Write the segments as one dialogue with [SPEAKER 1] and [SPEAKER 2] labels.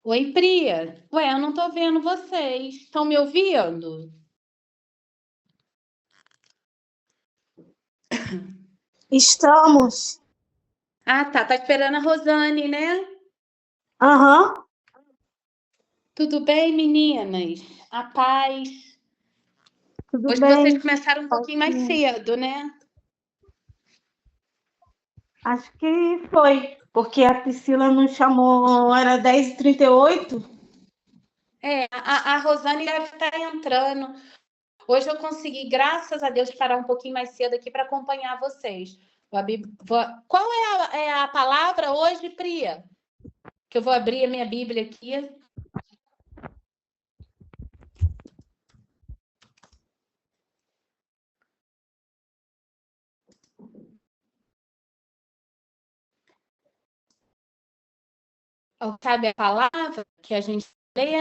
[SPEAKER 1] Oi, Priya. Ué, eu não tô vendo vocês. Estão me ouvindo?
[SPEAKER 2] Estamos.
[SPEAKER 1] Ah, tá. Tá esperando a Rosane, né?
[SPEAKER 2] Aham.
[SPEAKER 1] Tudo bem, meninas? A paz.
[SPEAKER 2] Tudo
[SPEAKER 1] Hoje vocês
[SPEAKER 2] bem.
[SPEAKER 1] começaram um pouquinho mais cedo, né?
[SPEAKER 2] Acho que foi, porque a Priscila nos chamou, era 10h38.
[SPEAKER 1] A Rosane deve estar entrando. Hoje eu consegui, graças a Deus, parar um pouquinho mais cedo aqui para acompanhar vocês. Qual é a palavra hoje, Priya? Que eu vou abrir a minha Bíblia aqui. Sabe a palavra que a gente lê?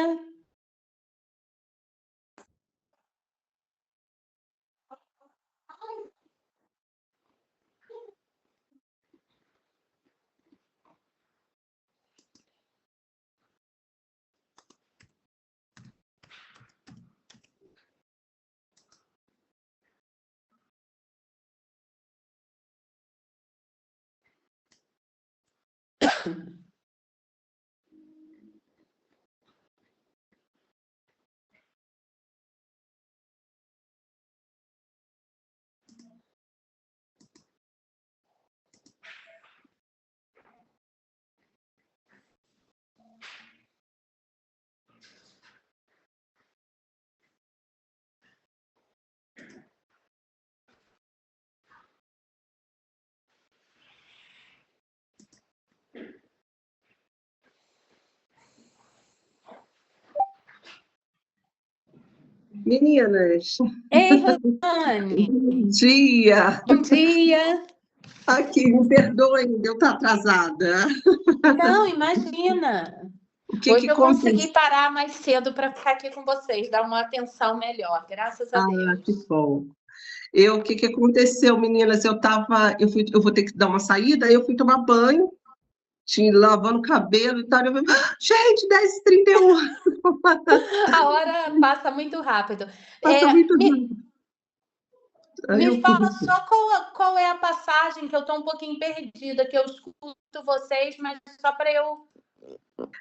[SPEAKER 3] Meninas,
[SPEAKER 1] Ei, Rosane!
[SPEAKER 3] bom dia!
[SPEAKER 1] Bom dia!
[SPEAKER 3] Aqui, me perdoem de eu estar atrasada.
[SPEAKER 1] Não, imagina!
[SPEAKER 3] O que
[SPEAKER 1] Hoje
[SPEAKER 3] que
[SPEAKER 1] eu consegui
[SPEAKER 3] aconteceu?
[SPEAKER 1] parar mais cedo para ficar aqui com vocês, dar uma atenção melhor, graças a
[SPEAKER 3] Ah, que
[SPEAKER 1] Deus.
[SPEAKER 3] bom. O que que aconteceu, meninas? Eu vou ter que dar uma saída, aí eu fui tomar banho, lavando o cabelo e tal. Gente, 10h31.
[SPEAKER 1] A hora passa muito rápido.
[SPEAKER 3] Passa muito
[SPEAKER 1] Me,
[SPEAKER 3] rápido. Aí
[SPEAKER 1] me
[SPEAKER 3] eu fui.
[SPEAKER 1] fala só qual é a passagem, que eu estou um pouquinho perdida, que eu escuto vocês, mas só para eu.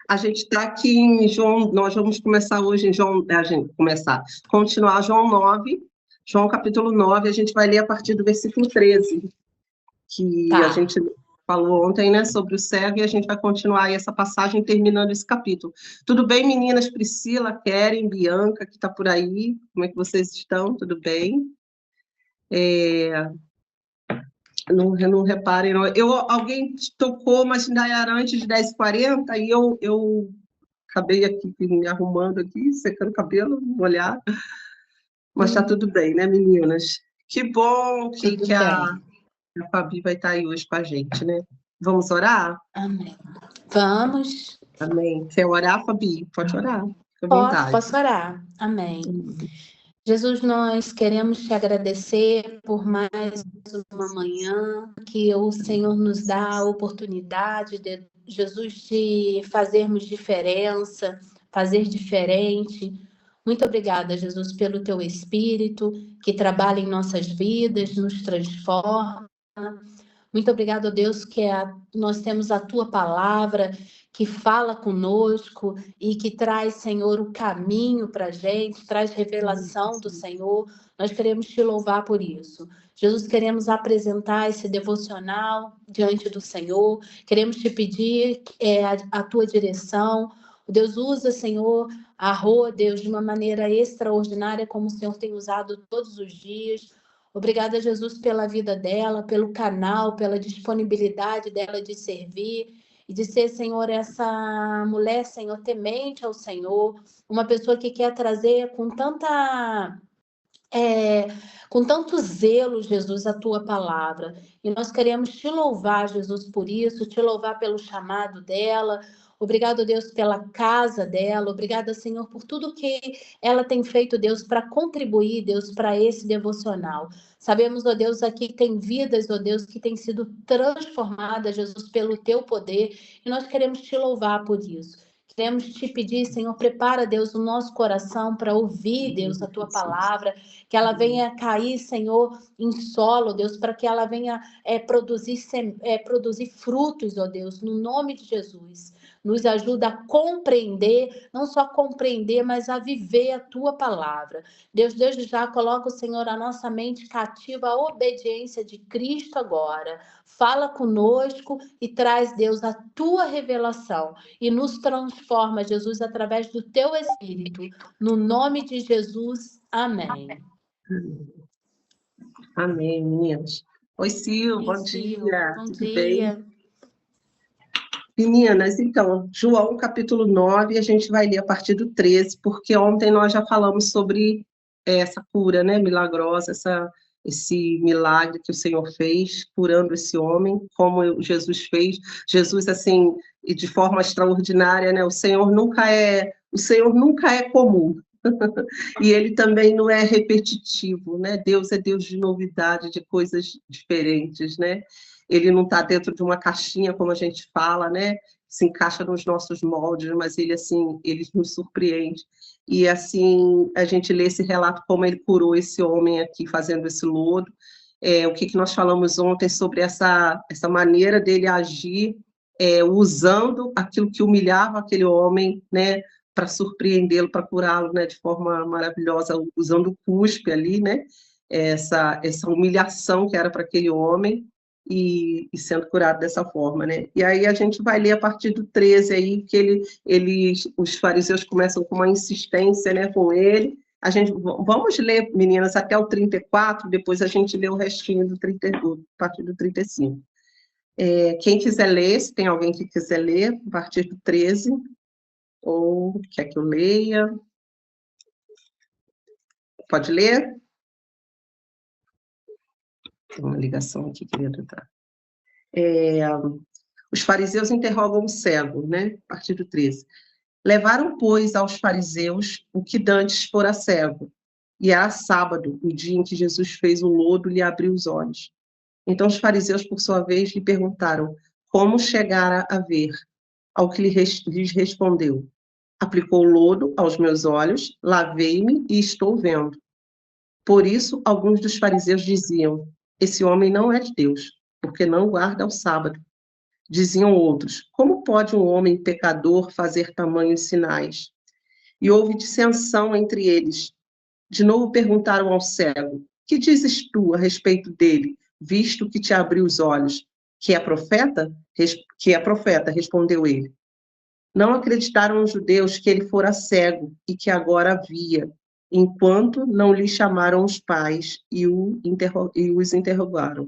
[SPEAKER 3] A gente está aqui em João, nós vamos começar hoje em João, continuar João 9, João capítulo 9, a gente vai ler a partir do versículo 13, que a
[SPEAKER 1] Tá.
[SPEAKER 3] gente falou ontem, né, sobre o servo, e a gente vai continuar aí essa passagem terminando esse capítulo. Tudo bem, meninas? Priscila, Keren, Bianca, que está por aí, como é que vocês estão? Tudo bem? Não reparem, não. Alguém tocou, mas ainda era antes de 10h40, e eu acabei aqui me arrumando aqui, secando o cabelo, molhar, mas está tudo bem, né, meninas? Que bom que,
[SPEAKER 1] Tudo
[SPEAKER 3] que a,
[SPEAKER 1] bem.
[SPEAKER 3] a Fabi vai estar aí hoje com a gente, né? Vamos orar?
[SPEAKER 1] Amém. Vamos.
[SPEAKER 3] Amém. Quer orar, Fabi? Pode orar, fica à vontade.
[SPEAKER 1] Posso orar. Amém. Jesus, nós queremos te agradecer por mais uma manhã que o Senhor nos dá a oportunidade de, Jesus, de fazermos diferença, fazer diferente. Muito obrigada, Jesus, pelo teu Espírito que trabalha em nossas vidas, nos transforma. Muito obrigado, Deus, que nós temos a tua palavra que fala conosco e que traz, Senhor, o caminho para a gente, traz revelação do Senhor. Nós queremos te louvar por isso. Jesus, queremos apresentar esse devocional diante do Senhor, queremos te pedir a tua direção. Deus, usa, Senhor, a Rô, Deus, de uma maneira extraordinária, como o Senhor tem usado todos os dias. Obrigada, Jesus, pela vida dela, pelo canal, pela disponibilidade dela de servir e de ser, Senhor, essa mulher, Senhor, temente ao Senhor, uma pessoa que quer trazer com tanto zelo, Jesus, a tua palavra. E nós queremos te louvar, Jesus, por isso, te louvar pelo chamado dela. Obrigado, Deus, pela casa dela. Obrigada, Senhor, por tudo que ela tem feito, Deus, para contribuir, Deus, para esse devocional. Sabemos, ó Deus, aqui tem vidas, ó Deus, que têm sido transformadas, Jesus, pelo teu poder. E nós queremos te louvar por isso. Queremos te pedir, Senhor, prepara, Deus, o nosso coração para ouvir, Deus, a tua palavra, que ela venha cair, Senhor, em solo, Deus, para que ela venha produzir frutos, ó Deus, no nome de Jesus. Nos ajuda a compreender, não só compreender, mas a viver a tua palavra. Deus, desde já coloca, o Senhor, a nossa mente cativa à obediência de Cristo agora. Fala conosco e traz, Deus, a tua revelação e nos transforma, Jesus, através do teu Espírito. No nome de Jesus, amém.
[SPEAKER 3] Amém, meninas. Oi, Sil, bom dia.
[SPEAKER 1] Bom
[SPEAKER 3] Tudo
[SPEAKER 1] dia.
[SPEAKER 3] bem? Meninas, então, João capítulo 9, a gente vai ler a partir do 13, porque ontem nós já falamos sobre essa cura, né, milagrosa, esse milagre que o Senhor fez, curando esse homem, como Jesus fez. Jesus, assim, e de forma extraordinária, né, o Senhor nunca é comum. E ele também não é repetitivo, né? Deus é Deus de novidade, de coisas diferentes, né? Ele não está dentro de uma caixinha, como a gente fala, né? Se encaixa nos nossos moldes, mas ele, assim, ele nos surpreende. E, assim, a gente lê esse relato, como ele curou esse homem aqui, fazendo esse lodo. O que nós falamos ontem sobre essa maneira dele agir, usando aquilo que humilhava aquele homem, né? Para surpreendê-lo, para curá-lo, né, de forma maravilhosa, usando o cuspe ali, né, essa humilhação que era para aquele homem, e sendo curado dessa forma, né. E aí a gente vai ler a partir do 13 aí, que os fariseus começam com uma insistência, né, com ele. Vamos ler, meninas, até o 34, depois a gente lê o restinho a partir do 35. Quem quiser ler, se tem alguém que quiser ler, a partir do 13, ou quer que eu leia? Pode ler? Tem uma ligação aqui, querida. Tá. Os fariseus interrogam o cego, né? A partir do 13. Levaram, pois, aos fariseus o que dantes fora cego, e era sábado, o dia em que Jesus fez o lodo e lhe abriu os olhos. Então os fariseus, por sua vez, lhe perguntaram como chegara a ver, ao que lhes respondeu: aplicou lodo aos meus olhos, lavei-me e estou vendo. Por isso, alguns dos fariseus diziam: esse homem não é de Deus, porque não guarda o sábado. Diziam outros: como pode um homem pecador fazer tamanhos sinais? E houve dissensão entre eles. De novo perguntaram ao cego: que dizes tu a respeito dele, visto que te abriu os olhos? Que é profeta? Que é profeta, respondeu ele. Não acreditaram os judeus que ele fora cego e que agora via, enquanto não lhe chamaram os pais e os interrogaram.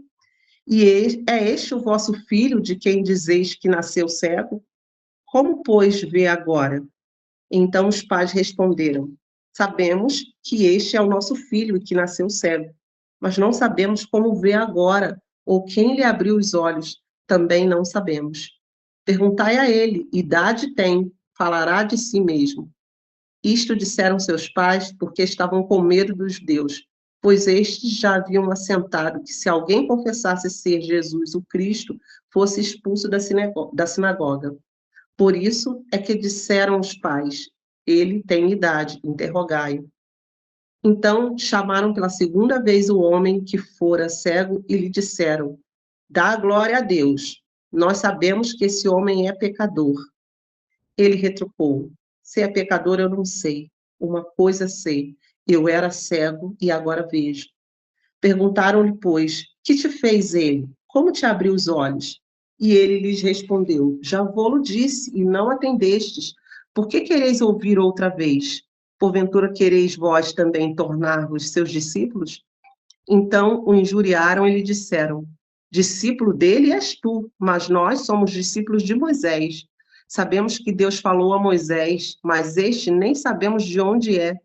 [SPEAKER 3] E é este o vosso filho, de quem dizeis que nasceu cego? Como, pois, vê agora? Então os pais responderam: sabemos que este é o nosso filho e que nasceu cego, mas não sabemos como vê agora, ou quem lhe abriu os olhos, também não sabemos. Perguntai a ele, idade tem, falará de si mesmo. Isto disseram seus pais porque estavam com medo dos judeus, pois estes já haviam assentado que se alguém confessasse ser Jesus o Cristo, fosse expulso da sinagoga. Por isso é que disseram os pais: ele tem idade, interrogai-o. Então chamaram pela segunda vez o homem que fora cego e lhe disseram: dá glória a Deus. Nós sabemos que esse homem é pecador. Ele retrucou: se é pecador, eu não sei. Uma coisa sei: eu era cego e agora vejo. Perguntaram-lhe, pois, que te fez ele? Como te abriu os olhos? E ele lhes respondeu: já vô-lo disse, e não atendestes. Por que quereis ouvir outra vez? Porventura quereis vós também tornar-vos seus discípulos? Então o injuriaram e lhe disseram: discípulo dele és tu, mas nós somos discípulos de Moisés. Sabemos que Deus falou a Moisés, mas este nem sabemos de onde é.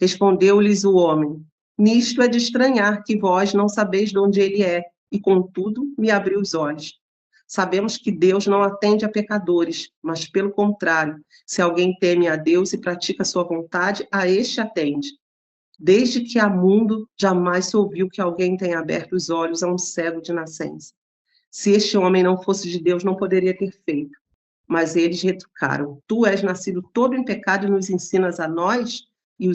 [SPEAKER 3] Respondeu-lhes o homem: nisto é de estranhar que vós não sabeis de onde ele é, e contudo me abriu os olhos. Sabemos que Deus não atende a pecadores, mas pelo contrário, se alguém teme a Deus e pratica sua vontade, a este atende. Desde que há mundo, jamais se ouviu que alguém tenha aberto os olhos a um cego de nascença. Se este homem não fosse de Deus, não poderia ter feito. Mas eles retrucaram: tu és nascido todo em pecado e nos ensinas a nós, e o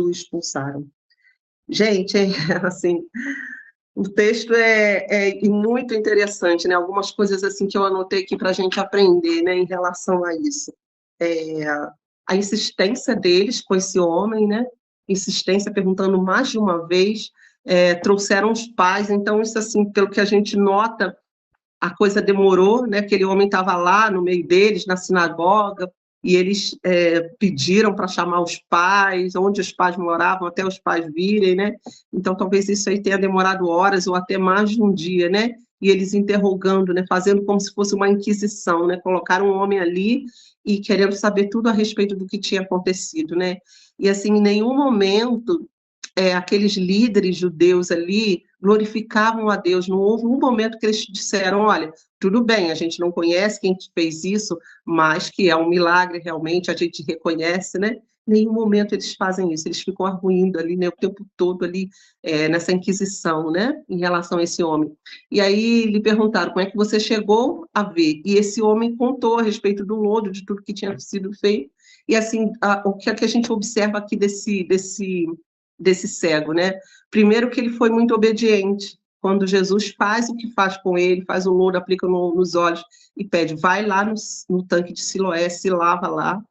[SPEAKER 3] expulsaram. Gente, assim, o texto é muito interessante, né? Algumas coisas assim que eu anotei aqui para a gente aprender, né, em relação a isso. A insistência deles com esse homem, né? Insistência, perguntando mais de uma vez, trouxeram os pais. Então, isso assim, pelo que a gente nota, a coisa demorou, né? Aquele homem estava lá no meio deles, na sinagoga, e eles pediram para chamar os pais, onde os pais moravam, até os pais virem, né? Então, talvez isso aí tenha demorado horas ou até mais de um dia, né? E eles interrogando, né? Fazendo como se fosse uma inquisição, né? Colocaram um homem ali e querendo saber tudo a respeito do que tinha acontecido, né? E, assim, em nenhum momento aqueles líderes judeus ali glorificavam a Deus. Não houve um momento que eles disseram: olha, tudo bem, a gente não conhece quem fez isso, mas que é um milagre realmente, a gente reconhece, né? Em nenhum momento eles fazem isso, eles ficam arguindo ali, né, o tempo todo ali, nessa inquisição, né, em relação a esse homem. E aí lhe perguntaram: como é que você chegou a ver? E esse homem contou a respeito do lodo, de tudo que tinha sido feito. E assim, o que a gente observa aqui desse cego, né? Primeiro que ele foi muito obediente. Quando Jesus faz o que faz com ele, faz o lodo, aplica nos olhos e pede: vai lá no tanque de Siloé, se lava lá.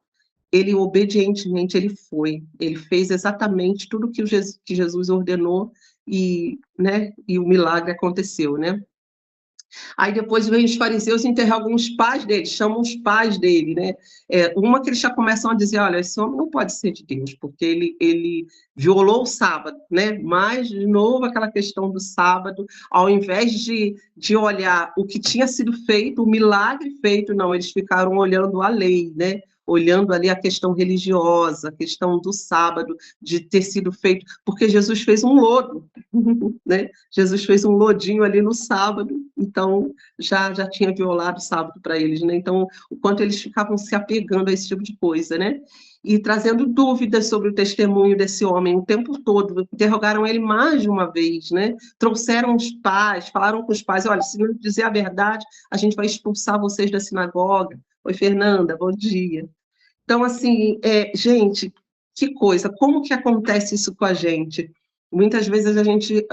[SPEAKER 3] Ele obedientemente ele fez exatamente tudo que Jesus ordenou e, né, e o milagre aconteceu, né? Aí depois vem os fariseus e interrogam os pais dele, chamam os pais dele, né? Uma que eles já começam a dizer: olha, esse homem não pode ser de Deus, porque ele violou o sábado, né? Mas, de novo, aquela questão do sábado, ao invés de olhar o que tinha sido feito, o milagre feito, não, eles ficaram olhando a lei, né? Olhando ali a questão religiosa, a questão do sábado, de ter sido feito, porque Jesus fez um lodo, né? Jesus fez um lodinho ali no sábado, então já tinha violado o sábado para eles, né? Então, o quanto eles ficavam se apegando a esse tipo de coisa, né? E trazendo dúvidas sobre o testemunho desse homem o tempo todo, interrogaram ele mais de uma vez, né? Trouxeram os pais, falaram com os pais: olha, se não dizer a verdade, a gente vai expulsar vocês da sinagoga. Oi, Fernanda, bom dia. Então, assim, gente, que coisa, como que acontece isso com a gente? Muitas vezes a gente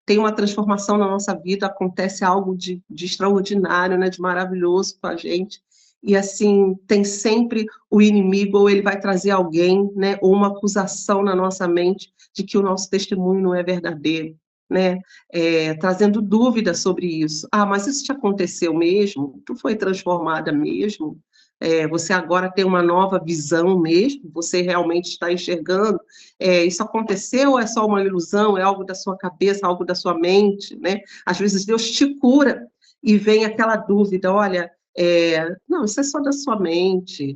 [SPEAKER 3] tem uma transformação na nossa vida, acontece algo de extraordinário, né, de maravilhoso com a gente, e assim, tem sempre o inimigo, ou ele vai trazer alguém, né, ou uma acusação na nossa mente de que o nosso testemunho não é verdadeiro, né, trazendo dúvidas sobre isso. Ah, mas isso te aconteceu mesmo? Tu foi transformada mesmo? Você agora tem uma nova visão mesmo? Você realmente está enxergando? Isso aconteceu ou é só uma ilusão? É algo da sua cabeça, algo da sua mente, né? Às vezes Deus te cura e vem aquela dúvida: olha, não, isso é só da sua mente,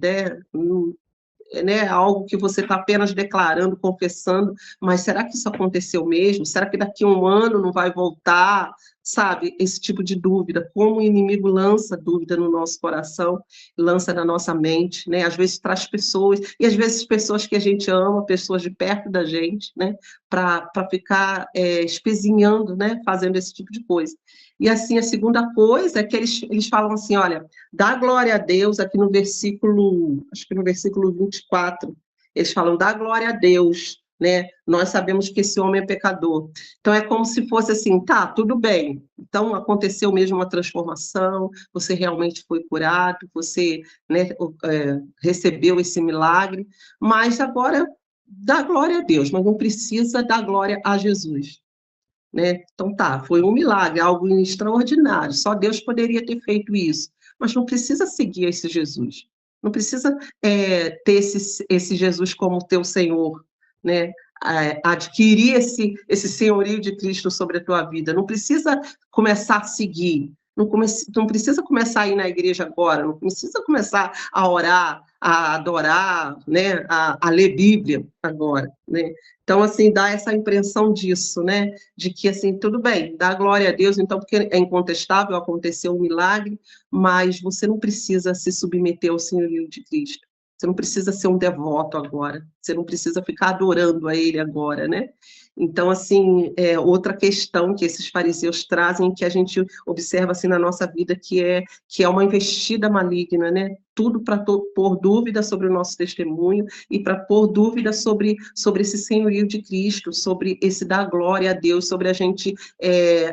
[SPEAKER 3] né, algo que você está apenas declarando, confessando, mas será que isso aconteceu mesmo? Será que daqui a um ano não vai voltar? Sabe, esse tipo de dúvida, como o inimigo lança dúvida no nosso coração, lança na nossa mente, né? Às vezes traz pessoas, e às vezes pessoas que a gente ama, pessoas de perto da gente, né? Para ficar espezinhando, né? Fazendo esse tipo de coisa. E assim, a segunda coisa é que eles falam assim: olha, dá glória a Deus, aqui no versículo, acho que no versículo 24, eles falam: dá glória a Deus, né? Nós sabemos que esse homem é pecador. Então, é como se fosse assim: tá, tudo bem, então aconteceu mesmo uma transformação, você realmente foi curado, você, né, recebeu esse milagre, mas agora dá glória a Deus, mas não precisa dar glória a Jesus. Né? Então tá, foi um milagre, algo extraordinário, só Deus poderia ter feito isso, mas não precisa seguir esse Jesus, não precisa ter esse Jesus como teu Senhor, né? Adquirir esse senhorio de Cristo sobre a tua vida, não precisa começar a seguir, não precisa começar a ir na igreja agora, não precisa começar a orar, a adorar, né? A ler Bíblia agora, né? Então, assim, dá essa impressão disso, né? De que, assim, tudo bem, dá glória a Deus, então, porque é incontestável, aconteceu um milagre, mas você não precisa se submeter ao senhorio de Cristo. Você não precisa ser um devoto agora, você não precisa ficar adorando a Ele agora, né? Então, assim, outra questão que esses fariseus trazem, que a gente observa assim na nossa vida, que é uma investida maligna, né? Tudo para pôr dúvida sobre o nosso testemunho e para pôr dúvida sobre esse senhorio de Cristo, sobre esse dar glória a Deus, sobre a gente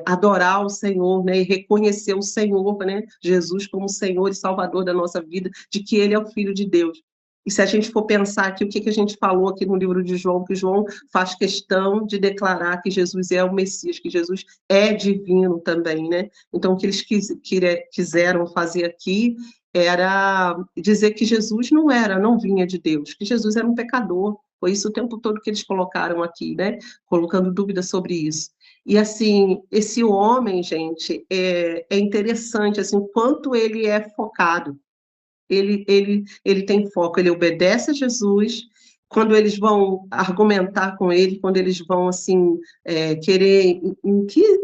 [SPEAKER 3] adorar o Senhor, né? E reconhecer o Senhor, né? Jesus como Senhor e Salvador da nossa vida, de que Ele é o Filho de Deus. E se a gente for pensar aqui, o que a gente falou aqui no livro de João, que João faz questão de declarar que Jesus é o Messias, que Jesus é divino também, né? Então, o que eles quiseram fazer aqui era dizer que Jesus não vinha de Deus, que Jesus era um pecador. Foi isso o tempo todo que eles colocaram aqui, né? Colocando dúvidas sobre isso. E, assim, esse homem, gente, é interessante, assim, o quanto ele é focado. Ele tem foco, ele obedece a Jesus. Quando eles vão argumentar com ele, quando eles vão, assim, querer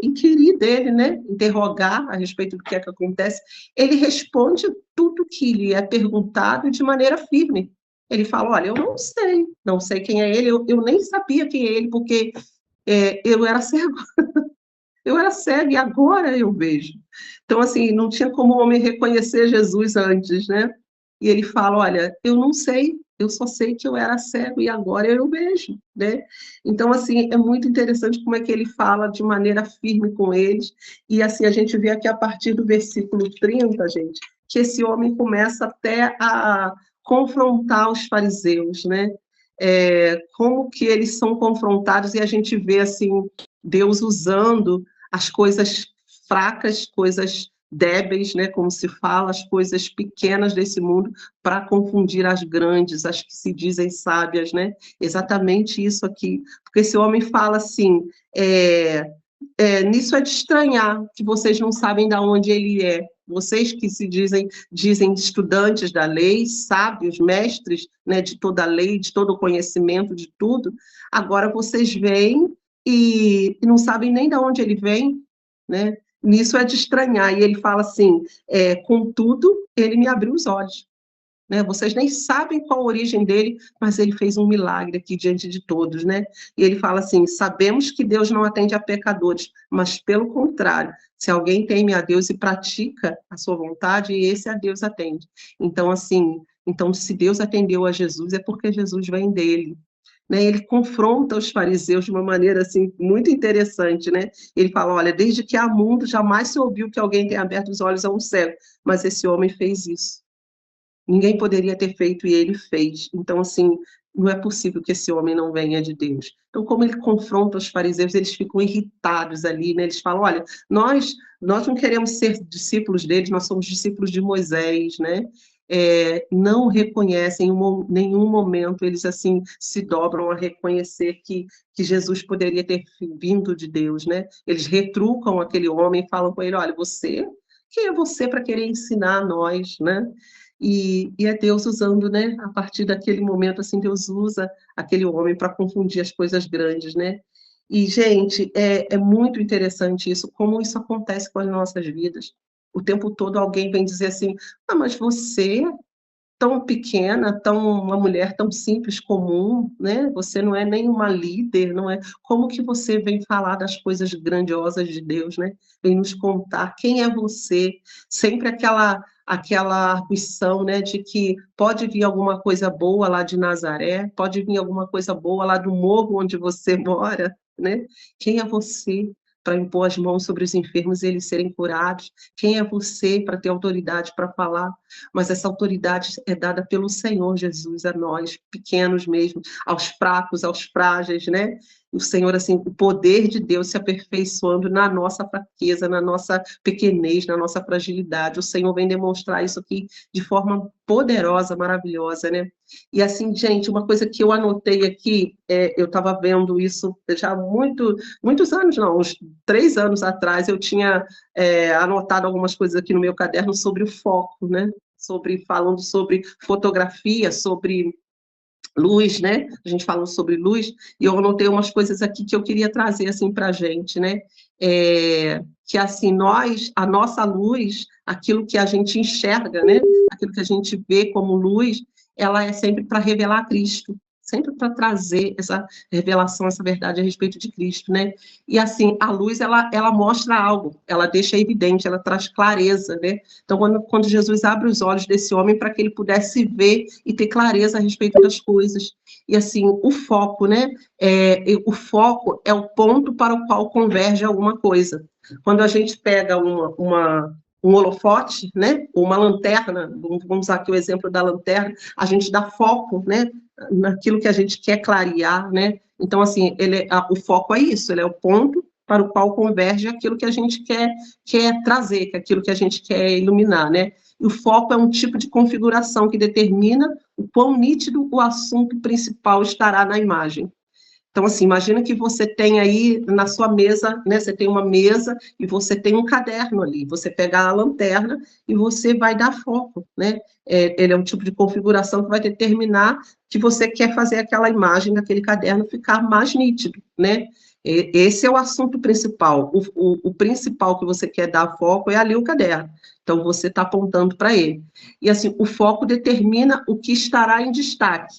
[SPEAKER 3] inquirir dele, né? Interrogar a respeito do que é que acontece, ele responde tudo que lhe é perguntado de maneira firme. Ele fala, olha, eu não sei quem é ele, eu nem sabia quem é ele, porque eu era cego. Eu era cega e agora eu vejo. Então, assim, não tinha como o homem reconhecer Jesus antes, né? E ele fala, olha, eu não sei, eu só sei que eu era cego e agora eu vejo, né? Então, assim, é muito interessante como é que ele fala de maneira firme com eles. E, assim, a gente vê aqui a partir do versículo 30, gente, que esse homem começa até a confrontar os fariseus, né? Como que eles são confrontados e a gente vê, assim, Deus usando as coisas fracas, coisas débeis, né, como se fala, as coisas pequenas desse mundo, para confundir as grandes, as que se dizem sábias, né? Exatamente isso aqui. Porque esse homem fala assim, nisso é de estranhar, que vocês não sabem de onde ele é. Vocês que se dizem estudantes da lei, sábios, mestres, né, de toda a lei, de todo o conhecimento, de tudo, agora vocês vêm e não sabem nem de onde ele vem, né? Nisso é de estranhar. E ele fala assim, contudo, ele me abriu os olhos. Né? Vocês nem sabem qual a origem dele, mas ele fez um milagre aqui diante de todos, né? E ele fala assim, sabemos que Deus não atende a pecadores, mas pelo contrário, se alguém teme a Deus e pratica a sua vontade, esse a Deus atende. Então, assim, se Deus atendeu a Jesus, é porque Jesus vem dele. Né, ele confronta os fariseus de uma maneira assim, muito interessante. Né? Ele fala, olha, desde que há mundo, jamais se ouviu que alguém tenha aberto os olhos a um cego, mas esse homem fez isso. Ninguém poderia ter feito e ele fez. Então, assim, não é possível que esse homem não venha de Deus. Então, como ele confronta os fariseus, eles ficam irritados ali, né? Eles falam, olha, nós não queremos ser discípulos deles, nós somos discípulos de Moisés, né? Não reconhecem em nenhum momento, eles assim se dobram a reconhecer que Jesus poderia ter vindo de Deus, né? Eles retrucam aquele homem e falam com ele, olha, quem é você para querer ensinar a nós, né? E é Deus usando, né? A partir daquele momento, assim, Deus usa aquele homem para confundir as coisas grandes, né? E, gente, é muito interessante isso, como isso acontece com as nossas vidas. O tempo todo alguém vem dizer assim, mas você, tão pequena, uma mulher tão simples, comum, né? Você não é nem uma líder, não é? Como que você vem falar das coisas grandiosas de Deus, né? Vem nos contar quem é você, sempre aquela arguição, né, de que pode vir alguma coisa boa lá de Nazaré, pode vir alguma coisa boa lá do morro onde você mora, né? Quem é você para impor as mãos sobre os enfermos e eles serem curados? Quem é você para ter autoridade para falar? Mas essa autoridade é dada pelo Senhor Jesus a nós, pequenos mesmo, aos fracos, aos frágeis, né? O Senhor, assim, o poder de Deus se aperfeiçoando na nossa fraqueza, na nossa pequenez, na nossa fragilidade. O Senhor vem demonstrar isso aqui de forma poderosa, maravilhosa, né? E assim, gente, uma coisa que eu anotei aqui, eu estava vendo isso já há muitos anos, não, uns 3 anos atrás, eu tinha anotado algumas coisas aqui no meu caderno sobre o foco, né? Falando sobre fotografia, sobre luz, né? A gente falou sobre luz, e eu anotei umas coisas aqui que eu queria trazer, assim, para a gente, né? Que, assim, a nossa luz, aquilo que a gente enxerga, né? Aquilo que a gente vê como luz, ela é sempre para revelar Cristo, sempre para trazer essa revelação, essa verdade a respeito de Cristo, né? E assim, a luz, ela mostra algo, ela deixa evidente, ela traz clareza, né? Então, quando Jesus abre os olhos desse homem para que ele pudesse ver e ter clareza a respeito das coisas. E assim, o foco, né? O foco é o ponto para o qual converge alguma coisa. Quando a gente pega um holofote, né, uma lanterna, vamos usar aqui o exemplo da lanterna, a gente dá foco, né, naquilo que a gente quer clarear, né? Então, assim, o foco é isso, ele é o ponto para o qual converge aquilo que a gente quer trazer, aquilo que a gente quer iluminar, né? E o foco é um tipo de configuração que determina o quão nítido o assunto principal estará na imagem. Então, assim, imagina que você tem aí na sua mesa, né? Você tem uma mesa e você tem um caderno ali. Você pega a lanterna e você vai dar foco, né? Ele é um tipo de configuração que vai determinar que você quer fazer aquela imagem daquele caderno ficar mais nítido, né? Esse é o assunto principal. O principal que você quer dar foco é ali o caderno. Então, você está apontando para ele. E, assim, o foco determina o que estará em destaque.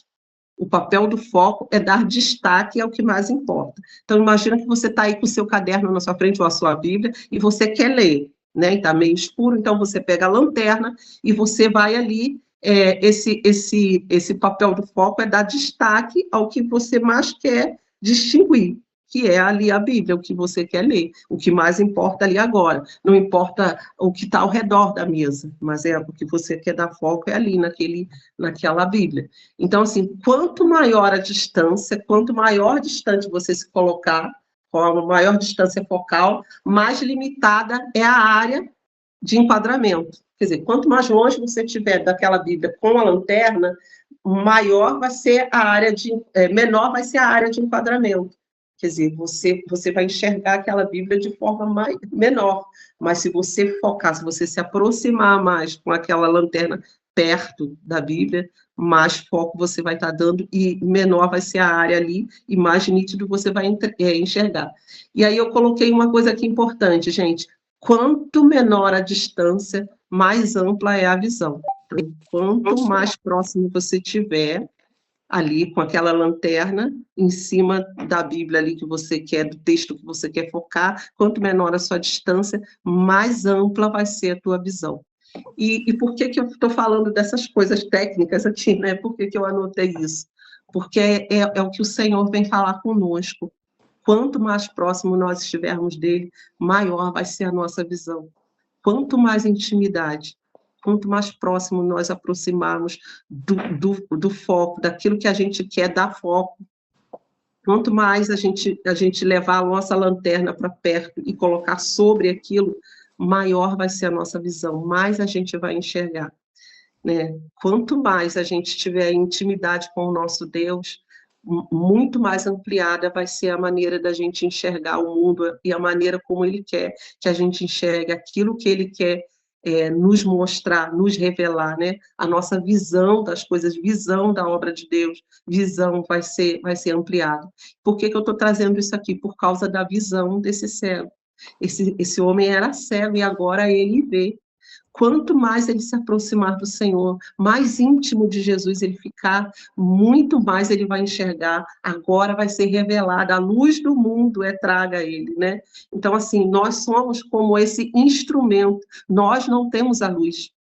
[SPEAKER 3] O papel do foco é dar destaque ao que mais importa. Então, imagina que você está aí com o seu caderno na sua frente, ou a sua Bíblia, e você quer ler, né? Está meio escuro, então você pega a lanterna e você vai ali, esse papel do foco é dar destaque ao que você mais quer distinguir, que é ali a Bíblia, o que você quer ler, o que mais importa ali agora. Não importa o que está ao redor da mesa, mas o que você quer dar foco é ali, naquela Bíblia. Então, assim, quanto maior a distância, quanto maior distante você se colocar, com a maior distância focal, mais limitada é a área de enquadramento. Quer dizer, quanto mais longe você estiver daquela Bíblia com a lanterna, menor vai ser a área de enquadramento. Quer dizer, você vai enxergar aquela Bíblia de forma menor, mas se você focar, se você se aproximar mais com aquela lanterna perto da Bíblia, mais foco você vai estar dando e menor vai ser a área ali e mais nítido você vai enxergar. E aí eu coloquei uma coisa aqui importante, gente. Quanto menor a distância, mais ampla é a visão. Quanto mais próximo você estiver ali com aquela lanterna em cima da Bíblia ali que você quer, do texto que você quer focar, quanto menor a sua distância, mais ampla vai ser a tua visão. E por que eu estou falando dessas coisas técnicas aqui, né? Por que eu anotei isso? Porque é o que o Senhor vem falar conosco. Quanto mais próximo nós estivermos dele, maior vai ser a nossa visão. Quanto mais intimidade, quanto mais próximo nós aproximarmos do foco, daquilo que a gente quer dar foco, quanto mais a gente levar a nossa lanterna para perto e colocar sobre aquilo, maior vai ser a nossa visão, mais a gente vai enxergar, né? Quanto mais a gente tiver intimidade com o nosso Deus, muito mais ampliada vai ser a maneira da gente enxergar o mundo e a maneira como Ele quer que a gente enxergue aquilo que Ele quer nos mostrar, nos revelar, né? A nossa visão das coisas, visão da obra de Deus, visão vai ser ampliada. Por que eu estou trazendo isso aqui? Por causa da visão desse cego. Esse homem era cego e agora ele vê. Quanto mais ele se aproximar do Senhor, mais íntimo de Jesus ele ficar, muito mais ele vai enxergar. Agora vai ser revelada, a luz do mundo traga a ele, né? Então, assim, nós somos como esse instrumento. Nós não temos a luz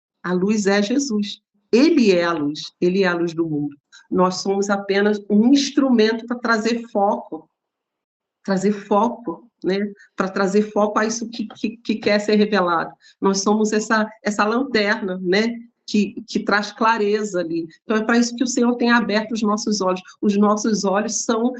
[SPEAKER 3] é Jesus. Ele é a luz do mundo. Nós somos apenas um instrumento para trazer foco, né? Para trazer foco a isso que quer ser revelado. Nós somos essa lanterna, né? Que traz clareza ali. Então, é para isso que o Senhor tem aberto os nossos olhos. Os nossos olhos são,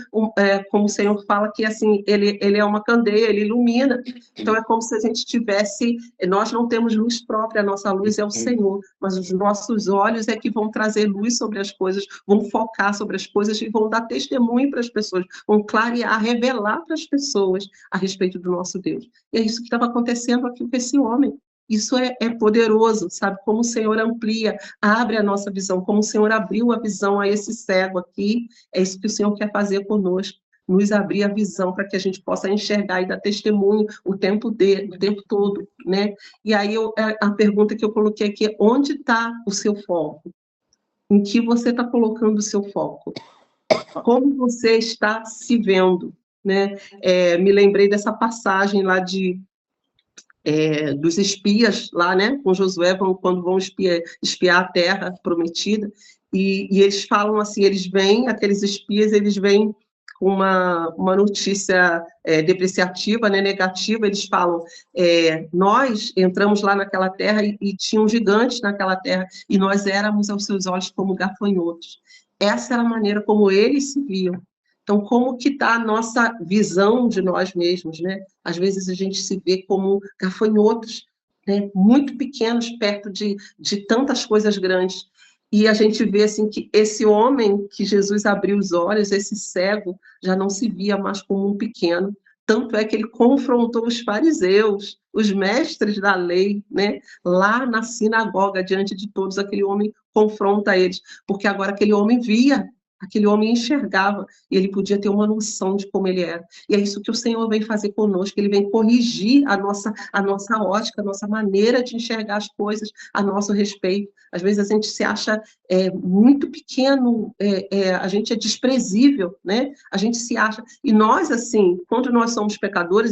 [SPEAKER 3] como o Senhor fala, que assim, ele é uma candeia, ele ilumina. Então, é como se a gente tivesse... Nós não temos luz própria, a nossa luz é o Senhor, mas os nossos olhos é que vão trazer luz sobre as coisas, vão focar sobre as coisas e vão dar testemunho para as pessoas, vão clarear, revelar para as pessoas a respeito do nosso Deus. E é isso que estava acontecendo aqui com esse homem. Isso é poderoso, sabe? Como o Senhor amplia, abre a nossa visão, como o Senhor abriu a visão a esse cego aqui, é isso que o Senhor quer fazer conosco, nos abrir a visão para que a gente possa enxergar e dar testemunho o tempo todo, né? E aí a pergunta que eu coloquei aqui é: onde está o seu foco? Em que você está colocando o seu foco? Como você está se vendo, né? Me lembrei dessa passagem lá dos espias lá, né? Com Josué, quando vão espiar a terra prometida, e eles falam assim, aqueles espias, eles vêm com uma notícia depreciativa, né, negativa, eles falam, nós entramos lá naquela terra e tinham gigantes naquela terra, e nós éramos aos seus olhos como gafanhotos. Essa era a maneira como eles se viam. Então, como que está a nossa visão de nós mesmos, né? Às vezes a gente se vê como gafanhotos, né? Muito pequenos perto de tantas coisas grandes. E a gente vê assim que esse homem que Jesus abriu os olhos, esse cego, já não se via mais como um pequeno. Tanto é que ele confrontou os fariseus, os mestres da lei, né? Lá na sinagoga, diante de todos, aquele homem confronta eles, porque agora aquele homem via, aquele homem enxergava, e ele podia ter uma noção de como ele era. E é isso que o Senhor vem fazer conosco, ele vem corrigir a nossa ótica, a nossa maneira de enxergar as coisas a nosso respeito. Às vezes a gente se acha muito pequeno, a gente é desprezível, né? A gente se acha... E nós, assim, quando nós somos pecadores,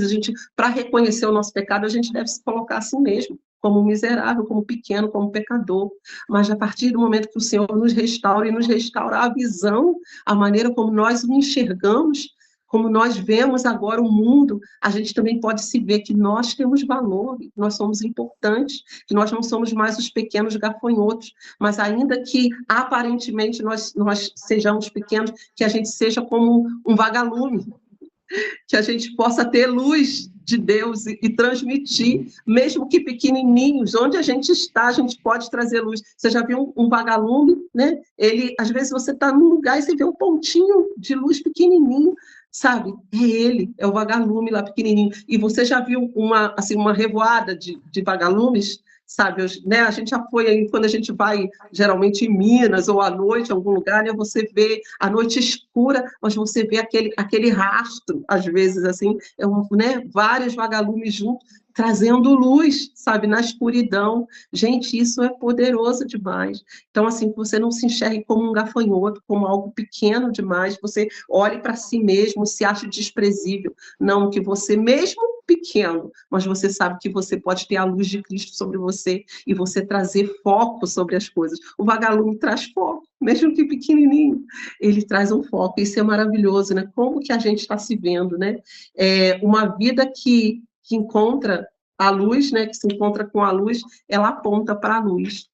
[SPEAKER 3] para reconhecer o nosso pecado, a gente deve se colocar assim mesmo, como miserável, como pequeno, como pecador. Mas a partir do momento que o Senhor nos restaura e nos restaura a visão, a maneira como nós o enxergamos, como nós vemos agora o mundo, a gente também pode se ver que nós temos valor, que nós somos importantes, que nós não somos mais os pequenos gafanhotos, mas ainda que aparentemente nós sejamos pequenos, que a gente seja como um vagalume, que a gente possa ter luz de Deus e transmitir, mesmo que pequenininhos, onde a gente está, a gente pode trazer luz. Você já viu um vagalume, né? Às vezes você está num lugar e você vê um pontinho de luz pequenininho, sabe? É o vagalume lá pequenininho. E você já viu uma revoada de vagalumes? Sabe, né? A gente já foi aí, quando a gente vai, geralmente em Minas, ou à noite, em algum lugar, né? Você vê a noite escura, mas você vê aquele rastro, às vezes, assim, né? Vários vagalumes juntos, trazendo luz, sabe, na escuridão. Gente, isso é poderoso demais. Então, assim, que você não se enxergue como um gafanhoto, como algo pequeno demais, você olhe para si mesmo, se ache desprezível. Não, que você mesmo pequeno, mas você sabe que você pode ter a luz de Cristo sobre você e você trazer foco sobre as coisas. O vagalume traz foco, mesmo que pequenininho, ele traz um foco. Isso é maravilhoso, né? Como que a gente está se vendo, né? Uma vida que encontra a luz, né? Que se encontra com a luz, ela aponta para a luz.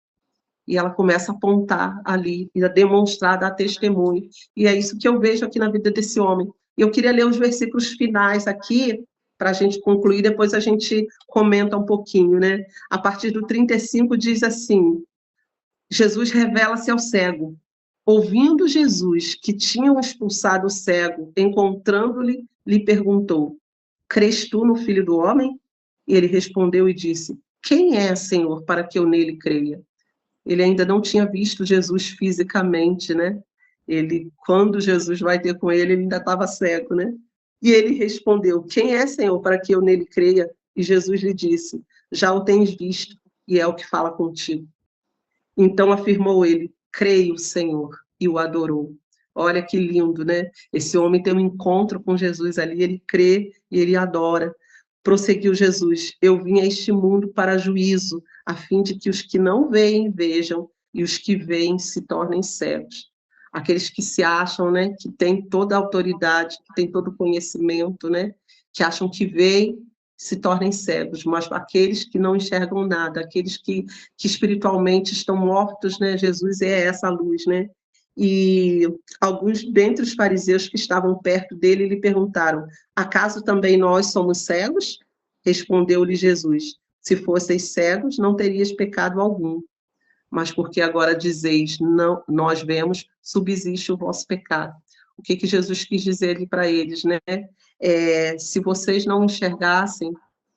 [SPEAKER 3] E ela começa a apontar ali, e a demonstrar, a dar testemunho. E é isso que eu vejo aqui na vida desse homem. E eu queria ler os versículos finais aqui, para a gente concluir, depois a gente comenta um pouquinho, né? A partir do 35 diz assim, Jesus revela-se ao cego. Ouvindo Jesus que tinham expulsado o cego, encontrando-lhe, lhe perguntou, crês tu no Filho do Homem? E ele respondeu e disse, quem é, Senhor, para que eu nele creia? Ele ainda não tinha visto Jesus fisicamente, né? Quando Jesus vai ter com ele ainda estava cego, né? E ele respondeu, quem é, Senhor, para que eu nele creia? E Jesus lhe disse, já o tens visto, e é o que fala contigo. Então afirmou ele, creio, Senhor, e o adorou. Olha que lindo, né? Esse homem tem um encontro com Jesus ali, ele crê e ele adora. Prosseguiu Jesus, eu vim a este mundo para juízo, a fim de que os que não veem, vejam, e os que veem se tornem cegos. Aqueles que se acham, né, que têm toda a autoridade, que têm todo o conhecimento, né, que acham que veem, se tornem cegos, mas aqueles que não enxergam nada, aqueles que espiritualmente estão mortos, né, Jesus é essa luz, né, e alguns dentre os fariseus que estavam perto dele lhe perguntaram, acaso também nós somos cegos? Respondeu-lhe Jesus, se fosseis cegos, não terias pecado algum, mas porque agora dizeis, não, nós vemos, subsiste o vosso pecado. O que Jesus quis dizer ali para eles, né? Se vocês não enxergassem,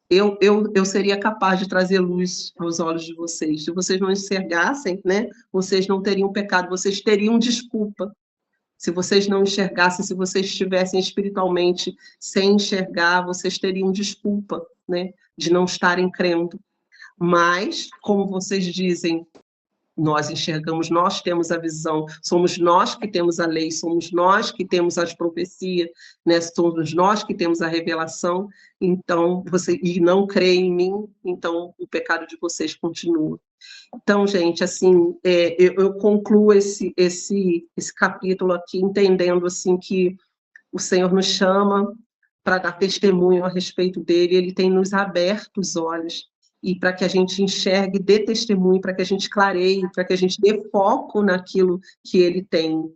[SPEAKER 3] eu seria capaz de trazer luz aos olhos de vocês. Se vocês não enxergassem, né, vocês não teriam pecado, vocês teriam desculpa. Se vocês não enxergassem, se vocês estivessem espiritualmente sem enxergar, vocês teriam desculpa, né, de não estarem crendo. Mas, como vocês dizem, nós enxergamos, nós temos a visão, somos nós que temos a lei, somos nós que temos as profecias, né? Somos nós que temos a revelação, então, e não crê em mim, então o pecado de vocês continua. Então, gente, assim, eu concluo esse capítulo aqui entendendo, assim, que o Senhor nos chama para dar testemunho a respeito dele, ele tem nos aberto os olhos, e para que a gente enxergue, dê testemunho, para que a gente clareie, para que a gente dê foco naquilo que ele tem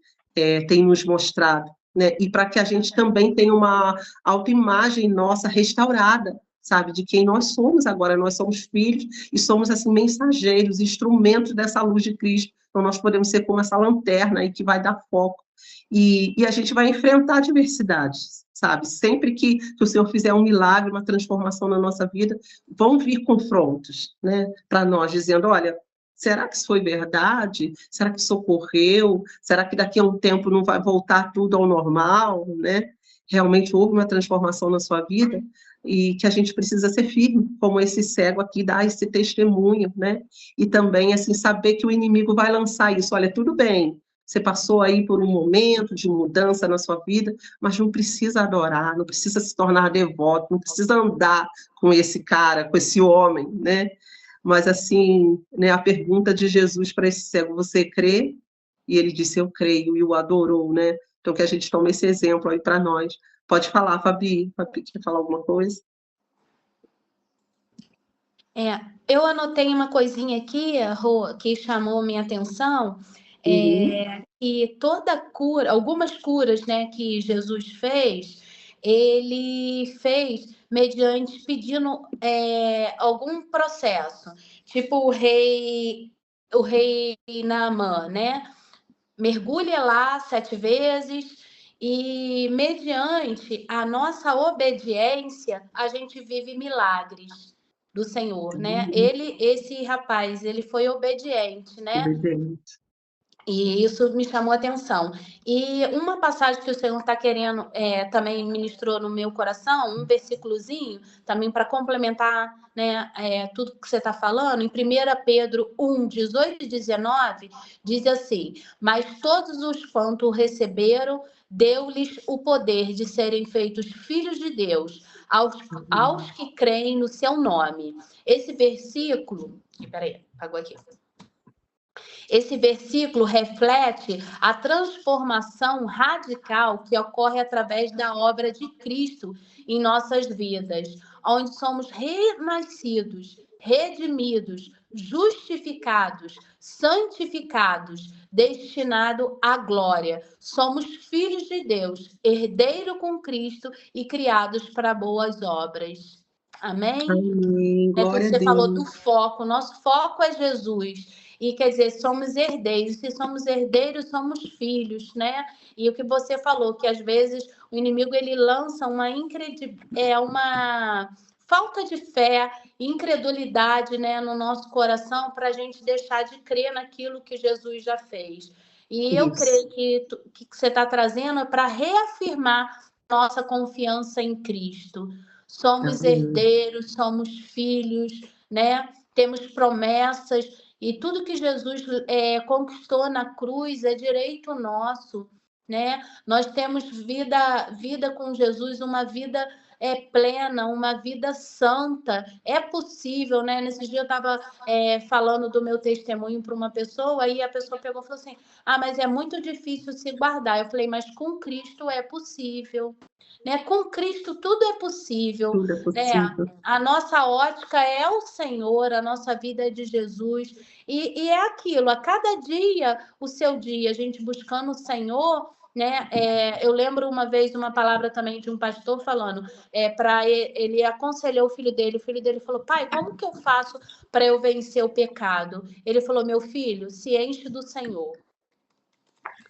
[SPEAKER 3] nos mostrado, né? E para que a gente também tenha uma autoimagem nossa restaurada, sabe, de quem nós somos agora. Nós somos filhos e somos, assim, mensageiros, instrumentos dessa luz de Cristo. Então, nós podemos ser como essa lanterna aí que vai dar foco. E a gente vai enfrentar adversidades, sabe? Sempre que o Senhor fizer um milagre, uma transformação na nossa vida, vão vir confrontos, né, para nós, dizendo, olha, será que isso foi verdade? Será que isso ocorreu? Será que daqui a um tempo não vai voltar tudo ao normal, né? Realmente houve uma transformação na sua vida? E que a gente precisa ser firme, como esse cego aqui dá esse testemunho, né? E também, assim, saber que o inimigo vai lançar isso. Olha, tudo bem, você passou aí por um momento de mudança na sua vida, mas não precisa adorar, não precisa se tornar devoto, não precisa andar com esse cara, com esse homem, né? Mas, assim, né, a pergunta de Jesus para esse cego, você crê? E ele disse, eu creio, e o adorou, né? Então, que a gente tome esse exemplo aí para nós. Pode falar, Fabi. Fabi, quer falar alguma coisa?
[SPEAKER 1] Eu anotei uma coisinha aqui, Rô, que chamou minha atenção, que toda cura, algumas curas, né, que Jesus fez, ele fez mediante pedindo algum processo, tipo o rei Naamã, né? Mergulha lá 7 vezes e, mediante a nossa obediência, a gente vive milagres do Senhor, né? Esse rapaz, ele foi obediente, né?
[SPEAKER 3] Obediente.
[SPEAKER 1] E isso me chamou a atenção. E uma passagem que o Senhor está querendo, também ministrou no meu coração, um versículozinho, também para complementar, né, tudo que você está falando, em 1 Pedro 1, 18 e 19, diz assim, mas todos os quanto receberam, deu-lhes o poder de serem feitos filhos de Deus, aos que creem no seu nome. Esse versículo... Peraí, apagou aqui. Esse versículo reflete a transformação radical que ocorre através da obra de Cristo em nossas vidas, onde somos renascidos, redimidos, justificados, santificados, destinados à glória. Somos filhos de Deus, herdeiro com Cristo e criados para boas obras. Amém?
[SPEAKER 3] Amém. Glória a
[SPEAKER 1] Você
[SPEAKER 3] Deus.
[SPEAKER 1] falou do foco, nosso foco é Jesus. E quer dizer, somos herdeiros. Se somos herdeiros, somos filhos, né? E o que você falou, que às vezes o inimigo ele lança uma falta de fé, incredulidade, né, no nosso coração para a gente deixar de crer naquilo que Jesus já fez. E eu creio que você está trazendo é para reafirmar nossa confiança em Cristo. Somos herdeiros, somos filhos, né? Temos promessas e tudo que Jesus conquistou na cruz é direito nosso, né? Nós temos vida com Jesus, uma vida plena, uma vida santa. É possível, né? Nesse dia eu estava falando do meu testemunho para uma pessoa e a pessoa pegou e falou assim, mas é muito difícil se guardar. Eu falei, mas com Cristo é possível. Né? Com Cristo tudo é possível.
[SPEAKER 3] Tudo é possível.
[SPEAKER 1] Né? A nossa ótica é o Senhor, a nossa vida é de Jesus. E é aquilo, a cada dia, o seu dia, a gente buscando o Senhor, né? Eu lembro uma vez uma palavra também de um pastor falando, ele aconselhou o filho dele falou, pai, como que eu faço para eu vencer o pecado? Ele falou, meu filho, se enche do Senhor.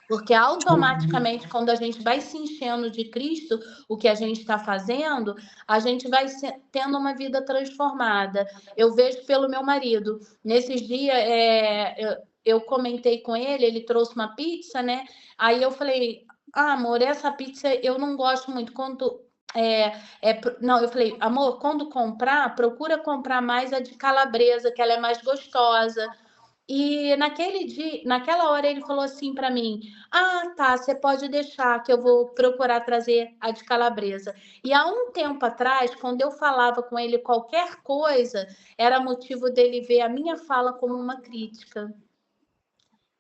[SPEAKER 1] Porque automaticamente, quando a gente vai se enchendo de Cristo, o que a gente está fazendo, a gente vai tendo uma vida transformada. Eu vejo pelo meu marido. Nesses dias, eu comentei com ele trouxe uma pizza, né? Aí eu falei, amor, essa pizza eu não gosto muito. Não, eu falei, amor, quando comprar, procura comprar mais a de calabresa, que ela é mais gostosa. E naquele dia, naquela hora ele falou assim para mim: "Ah, tá, você pode deixar que eu vou procurar trazer a de calabresa". E há um tempo atrás, quando eu falava com ele qualquer coisa, era motivo dele ver a minha fala como uma crítica.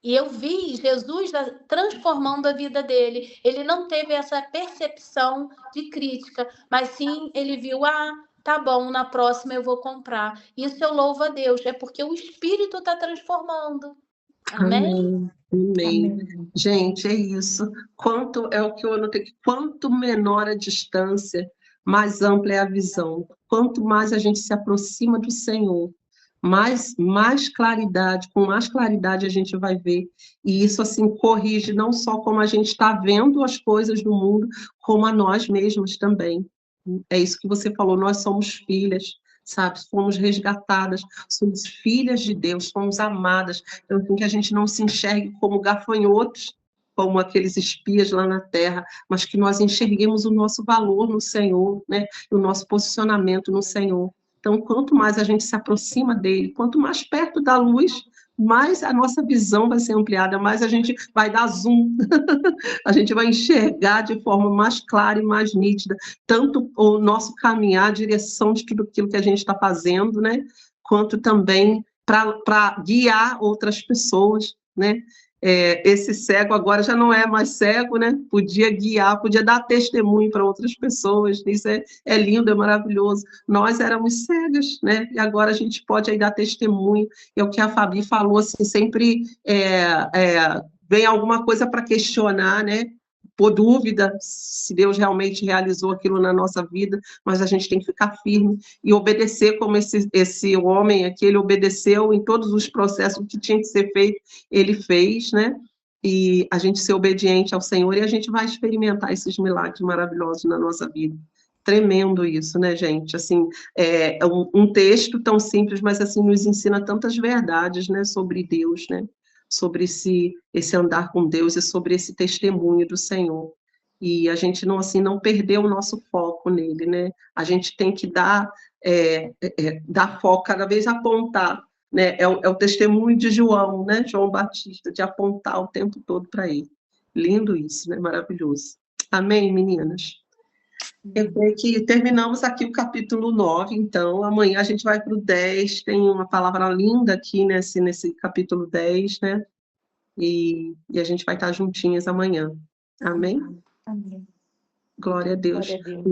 [SPEAKER 1] E eu vi Jesus transformando a vida dele. Ele não teve essa percepção de crítica, mas sim ele viu: ah, tá bom, na próxima eu vou comprar. Isso eu louvo a Deus, é porque o Espírito está transformando. Amém?
[SPEAKER 3] Amém. Amém.
[SPEAKER 2] Amém.
[SPEAKER 3] Gente, é isso. Quanto é o que eu anotei, quanto menor a distância, mais ampla é a visão. Quanto mais a gente se aproxima do Senhor, mais claridade, com mais claridade a gente vai ver. E isso, assim, corrige não só como a gente está vendo as coisas do mundo, como a nós mesmos também. É isso que você falou, nós somos filhas, sabe? Fomos resgatadas, somos filhas de Deus, somos amadas. Então, que a gente não se enxergue como gafanhotos, como aqueles espias lá na terra, mas que nós enxerguemos o nosso valor no Senhor, né? O nosso posicionamento no Senhor. Então, quanto mais a gente se aproxima dele, quanto mais perto da luz, mais a nossa visão vai ser ampliada, mais a gente vai dar zoom, a gente vai enxergar de forma mais clara e mais nítida, tanto o nosso caminhar, a direção de tudo aquilo que a gente está fazendo, né? Quanto também para guiar outras pessoas, né? Esse cego agora já não é mais cego, né? Podia guiar, podia dar testemunho para outras pessoas. Isso é lindo, é maravilhoso. Nós éramos cegas, né? E agora a gente pode aí dar testemunho. É o que a Fabi falou, assim, sempre vem alguma coisa para questionar, né? Por dúvida se Deus realmente realizou aquilo na nossa vida, mas a gente tem que ficar firme e obedecer como esse homem aqui, ele obedeceu em todos os processos que tinha que ser feito, ele fez, né? E a gente ser obediente ao Senhor e a gente vai experimentar esses milagres maravilhosos na nossa vida. Tremendo isso, né, gente? Assim, é um texto tão simples, mas assim nos ensina tantas verdades, né, sobre Deus, né? Sobre esse andar com Deus e sobre esse testemunho do Senhor. E a gente não perder o nosso foco nele, né? A gente tem que dar foco, cada vez apontar, né? É o testemunho de João, né? João Batista, de apontar o tempo todo para ele. Lindo isso, né? Maravilhoso. Amém, meninas? Eu creio que terminamos aqui o capítulo 9, então amanhã a gente vai para o 10, tem uma palavra linda aqui nesse capítulo 10, né? E a gente vai estar juntinhas amanhã. Amém?
[SPEAKER 2] Amém.
[SPEAKER 3] Glória a Deus.
[SPEAKER 2] Glória a Deus.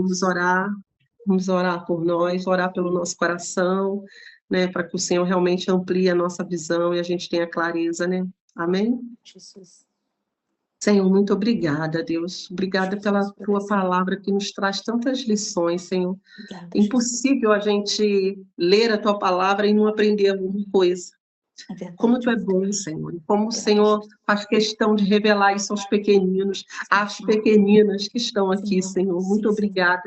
[SPEAKER 3] Vamos orar por nós, orar pelo nosso coração, né? Para que o Senhor realmente amplie a nossa visão e a gente tenha clareza, né? Amém?
[SPEAKER 2] Jesus.
[SPEAKER 3] Senhor, muito obrigada, Deus. Obrigada pela tua palavra que nos traz tantas lições, Senhor.
[SPEAKER 2] Obrigada,
[SPEAKER 3] É impossível a gente ler a tua palavra e não aprender alguma coisa.
[SPEAKER 2] É verdade.
[SPEAKER 3] Como tu é bom, Senhor. E como o Senhor faz questão de revelar isso aos pequeninos, às pequeninas que estão aqui, Senhor. Muito obrigada.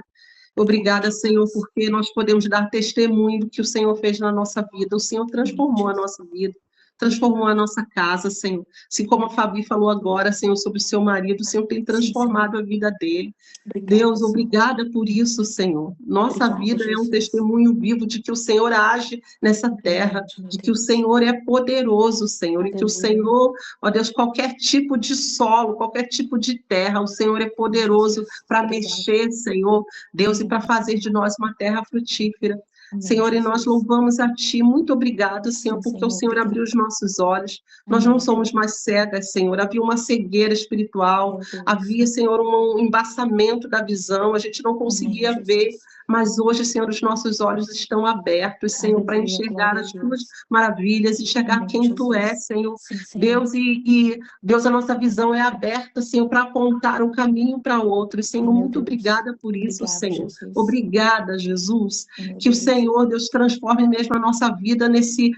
[SPEAKER 3] Obrigada, Senhor, porque nós podemos dar testemunho do que o Senhor fez na nossa vida. O Senhor transformou a nossa vida. Transformou a nossa casa, Senhor. Assim como a Fabi falou agora, Senhor, sobre o seu marido, o Senhor tem transformado a vida dele.
[SPEAKER 2] Obrigada,
[SPEAKER 3] Deus, obrigada por isso, Senhor. Nossa
[SPEAKER 2] Obrigada,
[SPEAKER 3] vida é um
[SPEAKER 2] Jesus.
[SPEAKER 3] testemunho vivo de que o Senhor age nessa terra, de que o Senhor é poderoso, Senhor, e que o Senhor, ó Deus, qualquer tipo de solo, qualquer tipo de terra, o Senhor é poderoso para mexer, Senhor, Deus, e para fazer de nós uma terra frutífera.
[SPEAKER 2] Amém,
[SPEAKER 3] Senhor, e nós
[SPEAKER 2] Jesus.
[SPEAKER 3] louvamos a Ti. Muito obrigado, Senhor,
[SPEAKER 2] Sim,
[SPEAKER 3] porque o
[SPEAKER 2] Senhor,
[SPEAKER 3] Senhor abriu os nossos olhos. Nós
[SPEAKER 2] Amém.
[SPEAKER 3] não somos mais cegas, Senhor. Havia uma cegueira espiritual,
[SPEAKER 2] Meu Deus.
[SPEAKER 3] havia, Senhor, um embaçamento da visão, a gente não conseguia
[SPEAKER 2] Amém,
[SPEAKER 3] ver,
[SPEAKER 2] Jesus.
[SPEAKER 3] mas hoje, Senhor, os nossos olhos estão abertos, Senhor, para
[SPEAKER 2] Aleluia,
[SPEAKER 3] enxergar
[SPEAKER 2] glória a
[SPEAKER 3] as
[SPEAKER 2] Deus.
[SPEAKER 3] Tuas maravilhas, enxergar
[SPEAKER 2] Amém,
[SPEAKER 3] quem Tu
[SPEAKER 2] Jesus.
[SPEAKER 3] és, Senhor.
[SPEAKER 2] Sim, Senhor.
[SPEAKER 3] Deus, e Deus, a nossa visão é aberta, Senhor, para apontar um caminho para outro. Senhor,
[SPEAKER 2] Meu
[SPEAKER 3] muito
[SPEAKER 2] Deus.
[SPEAKER 3] obrigada por isso,
[SPEAKER 2] Obrigada,
[SPEAKER 3] Senhor.
[SPEAKER 2] Jesus.
[SPEAKER 3] Obrigada, Jesus.
[SPEAKER 2] Meu
[SPEAKER 3] Que o
[SPEAKER 2] Deus.
[SPEAKER 3] Senhor, Deus, transforme mesmo a nossa vida nesse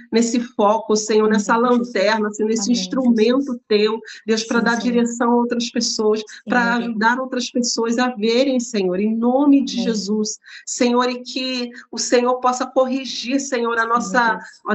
[SPEAKER 3] foco, Senhor, nessa
[SPEAKER 2] Amém,
[SPEAKER 3] lanterna,
[SPEAKER 2] Jesus.
[SPEAKER 3] Senhor, nesse
[SPEAKER 2] Amém,
[SPEAKER 3] instrumento
[SPEAKER 2] Jesus.
[SPEAKER 3] Teu, Deus, para
[SPEAKER 2] Sim,
[SPEAKER 3] dar
[SPEAKER 2] Senhor.
[SPEAKER 3] direção a outras pessoas,
[SPEAKER 2] Sim,
[SPEAKER 3] para
[SPEAKER 2] meu Deus.
[SPEAKER 3] ajudar outras pessoas a verem, Senhor, em nome de
[SPEAKER 2] Amém.
[SPEAKER 3] Jesus. Senhor, e que o Senhor possa corrigir, Senhor, a nossa, ó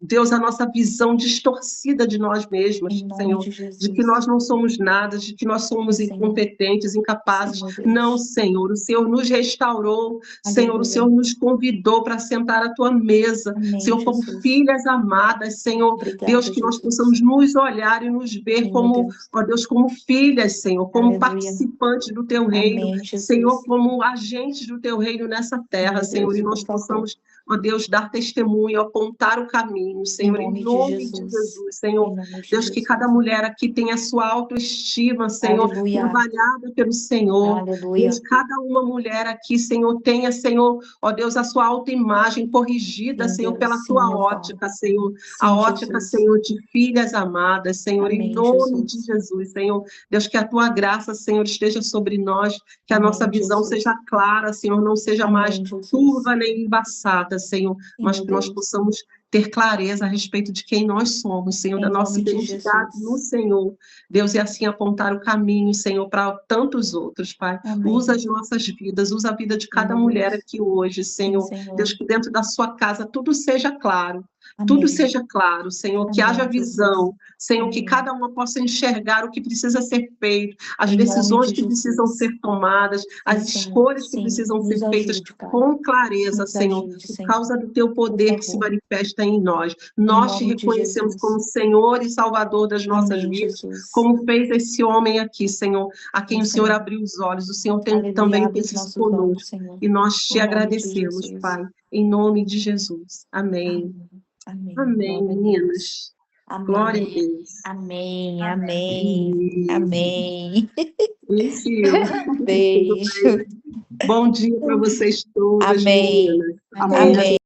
[SPEAKER 3] Deus, a nossa visão distorcida de nós mesmos, Senhor, de que nós não somos nada, de que nós somos incompetentes, incapazes. Não, Senhor, o Senhor nos restaurou, Senhor, o Senhor nos convidou para sentar à tua mesa, Senhor, como filhas amadas, Senhor, Deus, que nós possamos nos olhar e nos ver como, ó Deus, como filhas, Senhor, como participantes do teu reino, Senhor, como agentes do teu reino nessa terra, Senhor, e nós possamos, ó Deus, dar testemunho, apontar o caminho, Senhor, em nome de Jesus, Senhor, Deus, que cada mulher aqui tenha sua autoestima, Senhor, trabalhada pelo Senhor, Deus, cada uma mulher aqui, Senhor, tenha, Senhor, ó Deus, a sua autoimagem corrigida, Senhor, pela tua ótica, Senhor, a ótica, Senhor, de filhas amadas, Senhor, em nome de Jesus, Senhor, Deus, que a tua graça, Senhor, esteja sobre nós, que a nossa visão seja clara, Senhor, não seja mais turva nem embaçada, Senhor, mas que nós possamos ter clareza a respeito de quem nós somos, Senhor, da nossa identidade no Senhor, Deus, e assim apontar o caminho, Senhor, para tantos outros, Pai. Usa as nossas vidas, usa a vida de cada mulher aqui hoje, Senhor. Deus, que dentro da sua casa tudo seja claro, tudo seja claro, Senhor, que haja visão, Senhor, que cada uma possa enxergar o que precisa ser feito, as decisões que precisam ser tomadas, as escolhas que precisam ser feitas com clareza, Senhor, por causa do teu poder que se manifesta em nós. Nós te reconhecemos como Senhor e Salvador das nossas vidas, como fez esse homem aqui, Senhor, a quem o Senhor abriu os olhos, o Senhor também fez isso conosco, e nós te agradecemos, Pai, em nome de Jesus. Amém. Amém, meninas. Glória a Deus.
[SPEAKER 4] Amém, amém, amém.
[SPEAKER 3] Beijo.
[SPEAKER 4] Beijo.
[SPEAKER 3] Bom dia para vocês todas,
[SPEAKER 4] Amém.
[SPEAKER 3] meninas.
[SPEAKER 4] Amém.